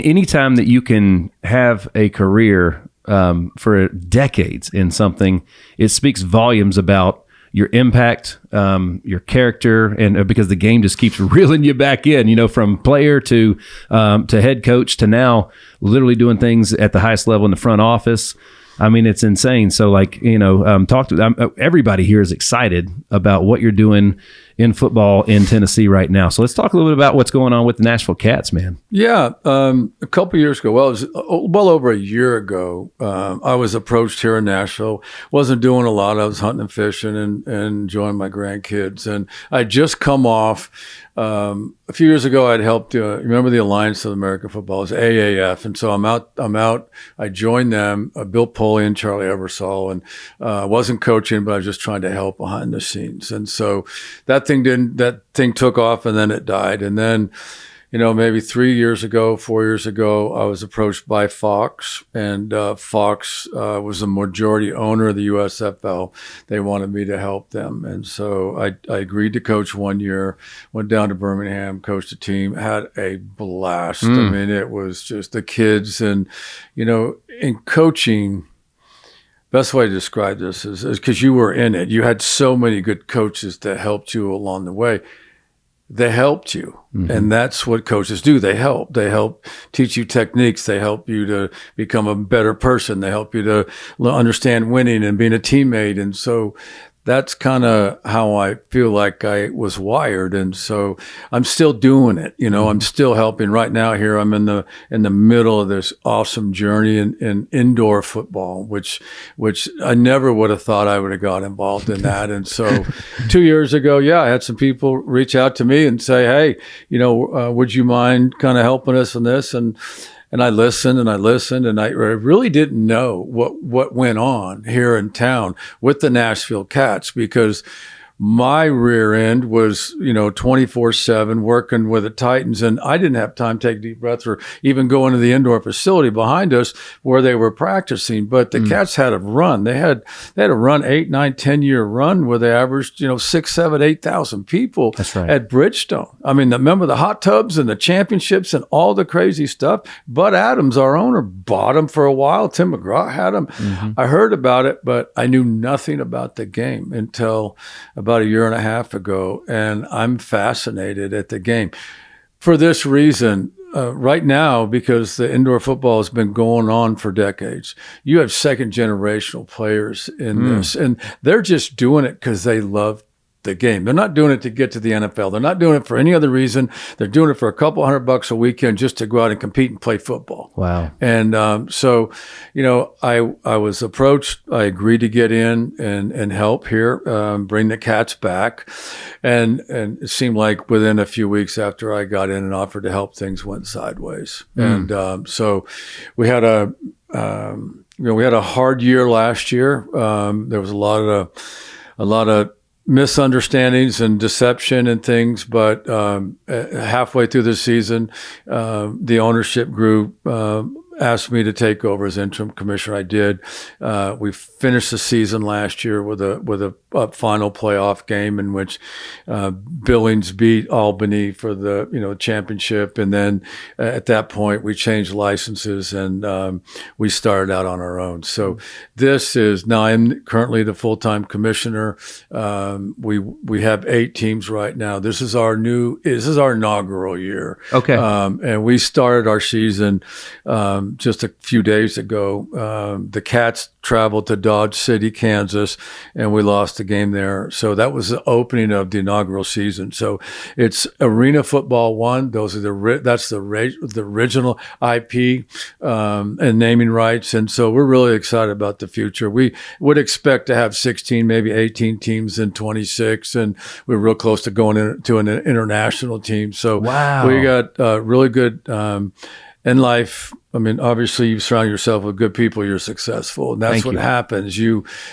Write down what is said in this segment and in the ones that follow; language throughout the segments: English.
Anytime that you can have a career for decades in something, it speaks volumes about your impact, your character, and because the game just keeps reeling you back in, from player to head coach to now literally doing things at the highest level in the front office. I mean, it's insane. So everybody here is excited about what you're doing in football in Tennessee right now. So let's talk a little bit about what's going on with the Nashville Cats, man. Yeah. A couple of years ago, it was well over a year ago, I was approached here in Nashville. Wasn't doing a lot. I was hunting and fishing and enjoying my grandkids. And I'd just come off, a few years ago, I'd helped, remember the Alliance of American Football, is AAF. And so I'm out. I joined them, Bill Poley and Charlie Ebersol, and wasn't coaching, but I was just trying to help behind the scenes. And so that thing took off, and then it died. And then, maybe 4 years ago, I was approached by Fox, and Fox was the majority owner of the USFL. They wanted me to help them. And so I agreed to coach 1 year, went down to Birmingham, coached a team, had a blast. I mean, it was just the kids. And, in coaching, best way to describe this is because you were in it. You had so many good coaches that helped you along the way. They helped you. Mm-hmm. And that's what coaches do. They help teach you techniques. They help you to become a better person. They help you to understand winning and being a teammate. And so that's kind of how I feel like I was wired. And so I'm still doing it. I'm still helping right now here. I'm in the middle of this awesome journey in indoor football, which I never would have thought I would have got involved in that. And so 2 years ago, I had some people reach out to me and say, hey, would you mind kind of helping us in this? And I listened and I really didn't know what went on here in town with the Nashville Cats, because my rear end was, 24/7 working with the Titans, and I didn't have time to take a deep breath or even go into the indoor facility behind us where they were practicing. But the Cats had a run. They had a run, 8, 9, 10-year run where they averaged, 6, 7, 8,000 people. That's right. At Bridgestone. I mean, remember the hot tubs and the championships and all the crazy stuff? Bud Adams, our owner, bought them for a while. Tim McGraw had them. Mm-hmm. I heard about it, but I knew nothing about the game until about a year and a half ago, and I'm fascinated at the game for this reason. Right now, because the indoor football has been going on for decades, you have second generational players in this, and they're just doing it because they love the game. They're not doing it to get to the NFL. They're not doing it for any other reason. They're doing it for a couple $100 a weekend just to go out and compete and play football. Wow. And so, I was approached. I agreed to get in and help here, bring the Cats back. And it seemed like within a few weeks after I got in and offered to help, things went sideways. And so we had a hard year last year. There was a lot of misunderstandings and deception and things, but halfway through the season, the ownership group asked me to take over as interim commissioner. I did. We finished the season last year with a final playoff game in which Billings beat Albany for the championship, and then at that point we changed licenses and we started out on our own. So now I'm currently the full-time commissioner. We have 8 teams right now. This is our inaugural year. Okay. And we started our season just a few days ago. The Cats traveled to Dodge City, Kansas, and we lost the game there. So that was the opening of the inaugural season. So it's Arena Football 1. That's the original IP and naming rights. And so we're really excited about the future. We would expect to have 16, maybe 18 teams in 26, and we're real close to going into an international team. So wow. We got really good in life I mean, obviously, you surround yourself with good people, you're successful, and that's Thank what you. happens.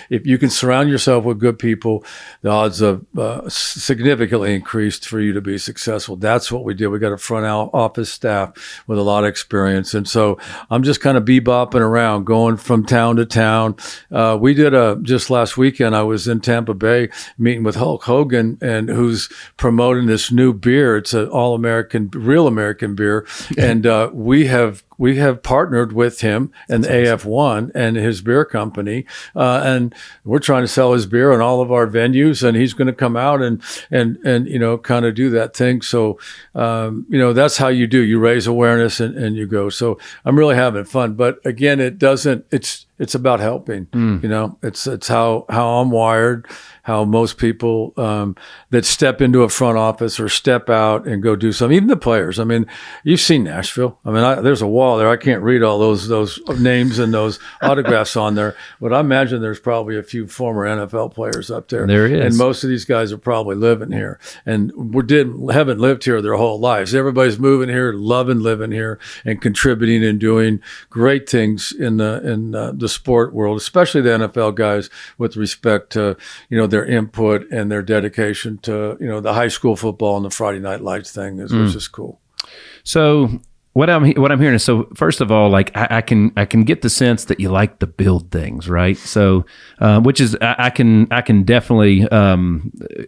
If you can surround yourself with good people, the odds of significantly increased for you to be successful. That's what we did. We got a front office staff with a lot of experience, and so I'm just kind of bebopping around, going from town to town. We did just last weekend. I was in Tampa Bay meeting with Hulk Hogan, and who's promoting this new beer. It's an all-American, real American beer, and we have partnered with him and the AF1 and his beer company, and we're trying to sell his beer in all of our venues. And he's going to come out and kind of do that thing. So that's how you do. You raise awareness and you go. So I'm really having fun. But again, it's about helping. It's how I'm wired. How most people that step into a front office or step out and go do something, even the players. I mean, you've seen Nashville. I mean, there's a wall there. I can't read all those names and those autographs on there, but I imagine there's probably a few former NFL players up there. There is. And most of these guys are probably living here and haven't lived here their whole lives. Everybody's moving here, loving living here, and contributing and doing great things in the sport world, especially the NFL guys, with respect to their input and their dedication to the high school football and the Friday Night Lights thing which is cool. So what I'm hearing is, so first of all, like I can get the sense that you like to build things, right? So which is I can definitely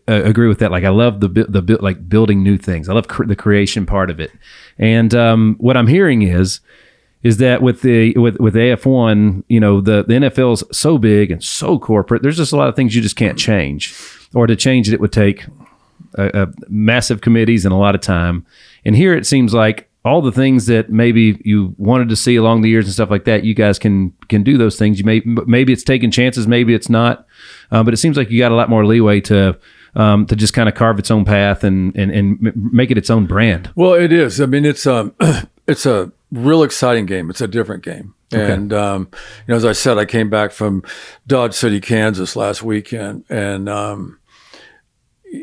agree with that. Like I love the like building new things. I love the creation part of it. And what I'm hearing is that with AF1, the NFL's so big and so corporate, there's just a lot of things you just can't change. Or to change it would take massive committees and a lot of time. And here it seems like all the things that maybe you wanted to see along the years and stuff like that, you guys can do those things. Maybe it's taking chances, maybe it's not. But it seems like you got a lot more leeway to just kind of carve its own path and make it its own brand. Well, it is. I mean, it's a real exciting game. It's a different game. Okay. And, as I said, I came back from Dodge City, Kansas last weekend, and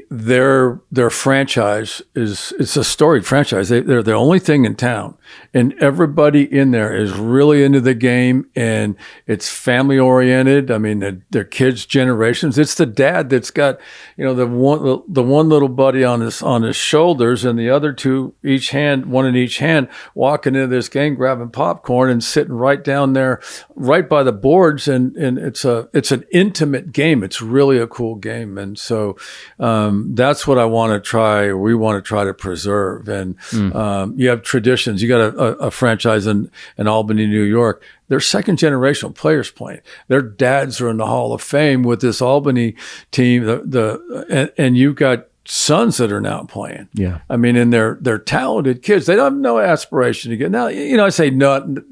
their franchise it's a storied franchise. They're the only thing in town, and everybody in there is really into the game, and it's family oriented. I mean, their kids' generations. It's the dad that's got the one little buddy on his shoulders, and the other two one in each hand, walking into this game, grabbing popcorn and sitting right down there, right by the boards, and it's an intimate game. It's really a cool game, and so. That's what we want to try to preserve. And you have traditions. You got a franchise in Albany, New York. They're second generational players playing. Their dads are in the Hall of Fame with this Albany team. And you've got sons that are now playing. Yeah. I mean, and they're talented kids. They don't have no aspiration to get now. I say no.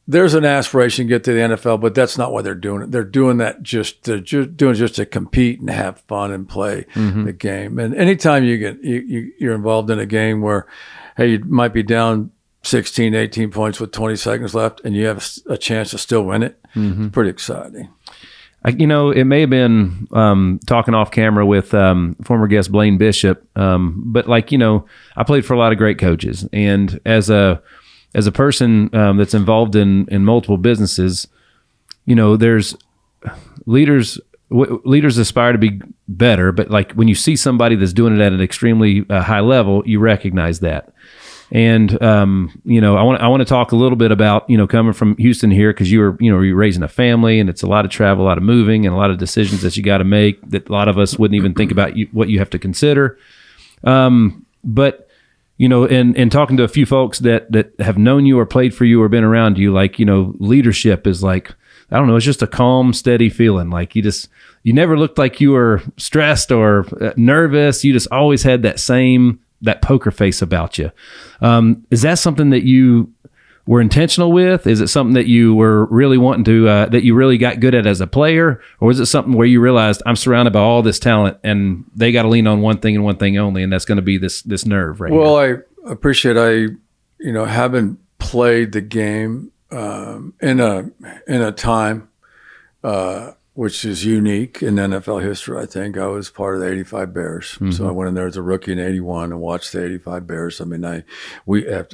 There's an aspiration to get to the NFL, but that's not why they're doing it. They're doing that just to compete and have fun and play the game. And anytime you're involved in a game where, hey, you might be down 16, 18 points with 20 seconds left, and you have a chance to still win it, it's pretty exciting. It may have been talking off camera with former guest Blaine Bishop, but I played for a lot of great coaches, and as a person that's involved in multiple businesses, there's leaders aspire to be better, but like when you see somebody that's doing it at an extremely high level, you recognize that. And I want to talk a little bit about coming from Houston here, because you're raising a family, and it's a lot of travel, a lot of moving, and a lot of decisions that you got to make that a lot of us wouldn't even think about what you have to consider. But and talking to a few folks that have known you or played for you or been around you, leadership is like, I don't know, it's just a calm, steady feeling. Like you never looked like you were stressed or nervous. You just always had that poker face about you. Is that something that you were intentional with? Is it something that you were really wanting to, that you really got good at as a player? Or is it something where you realized, I'm surrounded by all this talent and they got to lean on one thing and one thing only, and that's going to be this nerve right now? Well, I appreciate, having played the game in a time which is unique in NFL history, I think. I was part of the '85 Bears, so I went in there as a rookie in '81 and watched the '85 Bears. I mean,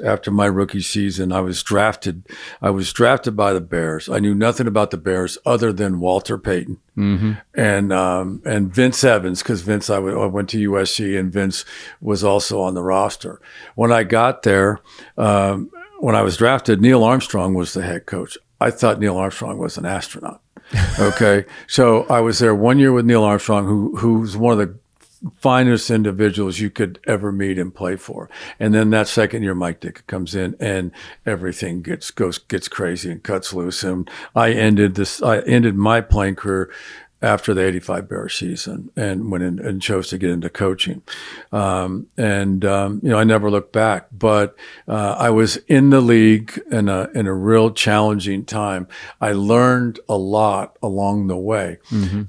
after my rookie season, I was drafted. I was drafted by the Bears. I knew nothing about the Bears other than Walter Payton and Vince Evans, because I went to USC and Vince was also on the roster. When I got there, when I was drafted, Neil Armstrong was the head coach. I thought Neil Armstrong was an astronaut. Okay. So I was there 1 year with Neil Armstrong, who's one of the finest individuals you could ever meet and play for. And then that second year, Mike Ditka comes in and everything gets crazy and cuts loose. And I ended my playing career after the '85 Bears season and went in and chose to get into coaching. I never looked back, but I was in the league in a real challenging time. I learned a lot along the way.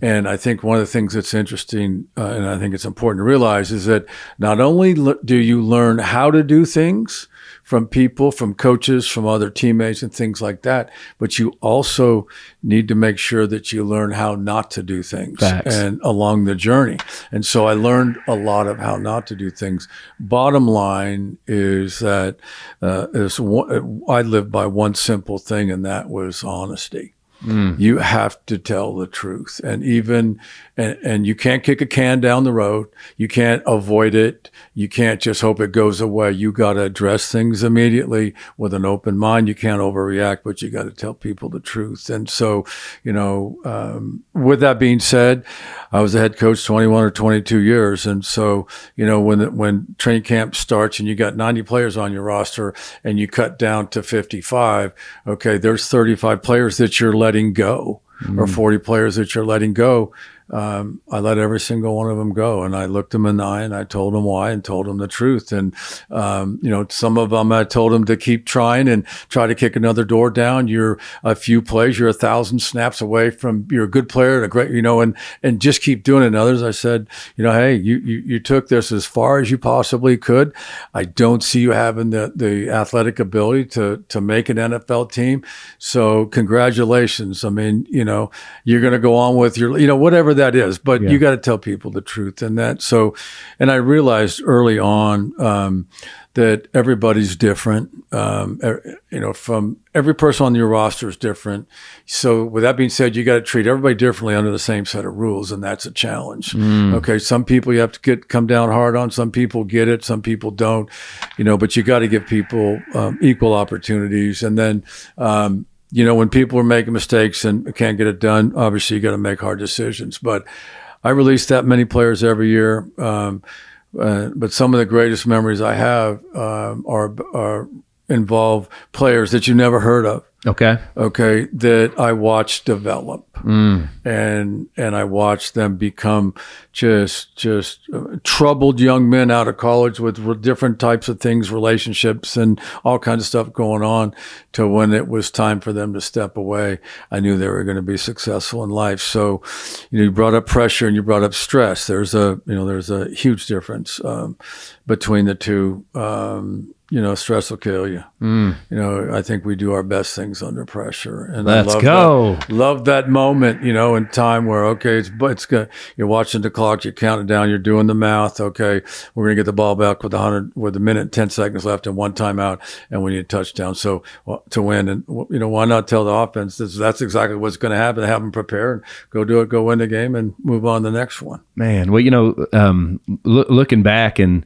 And I think one of the things that's interesting, and I think it's important to realize, is that not only do you learn how to do things from people, from coaches, from other teammates and things like that, but you also need to make sure that you learn how not to do things. Facts. And along the journey. And so I learned a lot of how not to do things. Bottom line is that I lived by one simple thing, and that was honesty. You have to tell the truth, and you can't kick a can down the road. You can't avoid it. You can't just hope it goes away. You got to address things immediately with an open mind. You can't overreact, but you got to tell people the truth. And so, with that being said, I was a head coach 21 or 22 years. And so, when training camp starts and you got 90 players on your roster and you cut down to 55, okay, there's 35 players that you're letting go, or 40 players that you're letting go. I let every single one of them go, and I looked them in the eye and I told them why and told them the truth. And, some of them, I told them to keep trying and try to kick another door down. You're a few plays, you're 1,000 snaps away from, you're a good player and a great, and just keep doing it. And others, I said, hey, you took this as far as you possibly could. I don't see you having the athletic ability to make an NFL team. So congratulations. I mean, you're going to go on with your, whatever that is, but you got to tell people the truth. And I realized early on that everybody's different. From every person on your roster is different. So with that being said, you got to treat everybody differently under the same set of rules, and that's a challenge. Okay, some people you have to come down hard on. Some people get it, some people don't. But you got to give people equal opportunities. And then when people are making mistakes and can't get it done, obviously you got to make hard decisions. But I release that many players every year. But some of the greatest memories I have are involve players that you never heard of. Okay, that I watched develop, and I watched them become just troubled young men out of college with different types of things, relationships, and all kinds of stuff going on. To when it was time for them to step away, I knew they were going to be successful in life. So, you brought up pressure and you brought up stress. There's a huge difference between the two. Stress will kill you. I think we do our best things under pressure. And Let's go. Love that moment, in time where, it's good. You're watching the clock, you're counting down, you're doing the math. Okay, we're going to get the ball back with a minute and 10 seconds left and one timeout, and we need a touchdown. So to win, and why not tell the offense that's exactly what's going to happen? Have them prepare and go do it, go win the game, and move on to the next one. Man, well, looking back and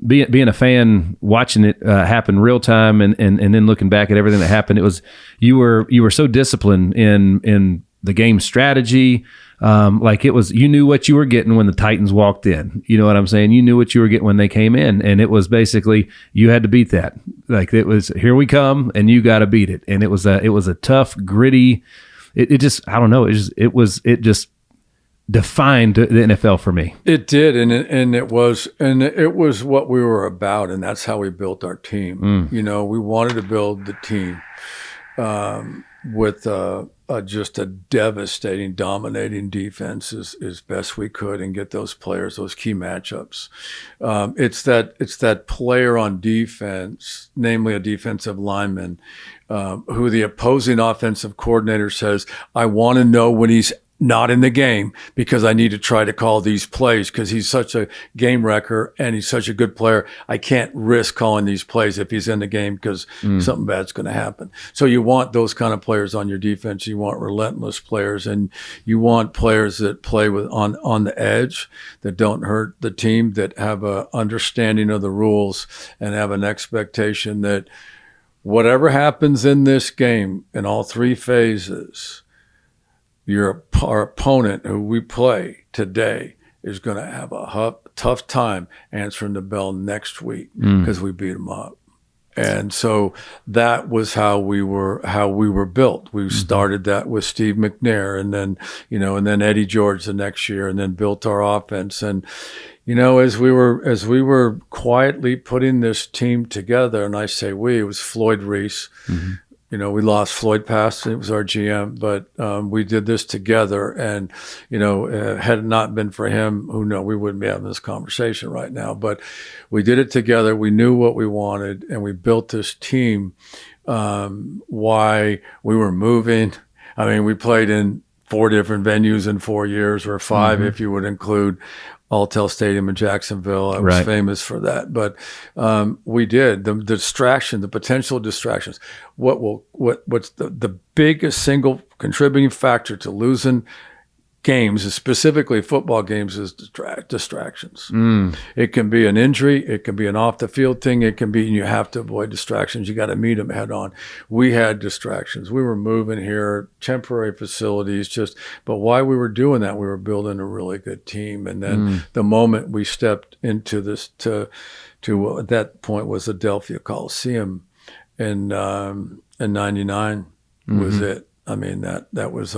being a fan, watching it happen real time, and then looking back at everything that happened, it was you were so disciplined in the game strategy. You knew what you were getting when the Titans walked in. You know what I'm saying? You knew what you were getting when they came in, and it was basically you had to beat that. Like it was, here we come, and you got to beat it. And it was a tough, gritty. It just, I don't know. It just defined the NFL for me. It did, and it was what we were about, and that's how we built our team. We wanted to build the team with just a devastating, dominating defense as best we could, and get those players, those key matchups. It's that player on defense, namely a defensive lineman, who the opposing offensive coordinator says, I want to know when he's not in the game because I need to try to call these plays because he's such a game wrecker and he's such a good player. I can't risk calling these plays if he's in the game because something bad's going to happen. So you want those kind of players on your defense. You want relentless players, and you want players that play with on the edge, that don't hurt the team, that have a understanding of the rules and have an expectation that whatever happens in this game in all three phases, our opponent who we play today is going to have a tough time answering the bell next week because we beat them up. And so that was how we were built. We started that with Steve McNair, and then Eddie George the next year, and then built our offense. And as we were quietly putting this team together, and I say we, it was Floyd Reese. We lost Floyd Pass. It was our GM, but we did this together. And, had it not been for him, who knows, we wouldn't be having this conversation right now. But we did it together. We knew what we wanted, and we built this team. Why we were moving. I mean, we played in 4 different venues in 4 years, or 5 if you would include Alltel Stadium in Jacksonville. I was famous for that. But we did. The distraction, the potential distractions. What's the biggest single contributing factor to losing games, specifically football games, is distractions. It can be an injury. It can be an off the field thing. It can be, and you have to avoid distractions. You got to meet them head on. We had distractions. We were moving here, temporary facilities, but while we were doing that, we were building a really good team. And then the moment we stepped into this to at that point was Adelphia Coliseum in '99 was it. I mean, that was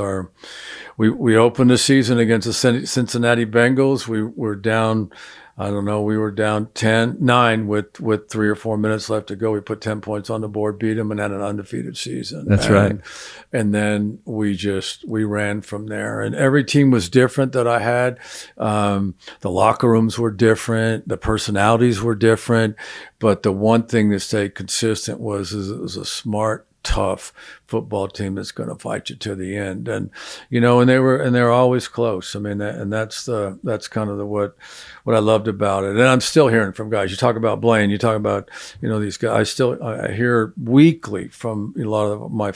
we opened the season against the Cincinnati Bengals. We were down, we were down 9 with 3 or 4 minutes left to go. We put 10 points on the board, beat them, and had an undefeated season. That's right. And then we ran from there. And every team was different that I had. The locker rooms were different. The personalities were different. But the one thing that stayed consistent was it was a smart, tough football team that's going to fight you to the end. And and they were always close. I mean, and that's kind of what I loved about it. And I'm still hearing from guys. You talk about Blaine, you talk about these guys. I hear weekly from a lot of my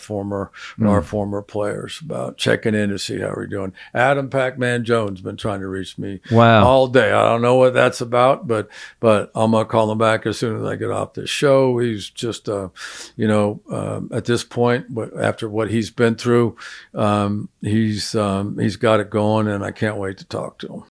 our former players about checking in to see how we're doing. Adam Pac-Man Jones been trying to reach me all day. I don't know what that's about, but I'm gonna call him back as soon as I get off this show. He's just at this point, after what he's been through, he's got it going, and I can't wait to talk to him.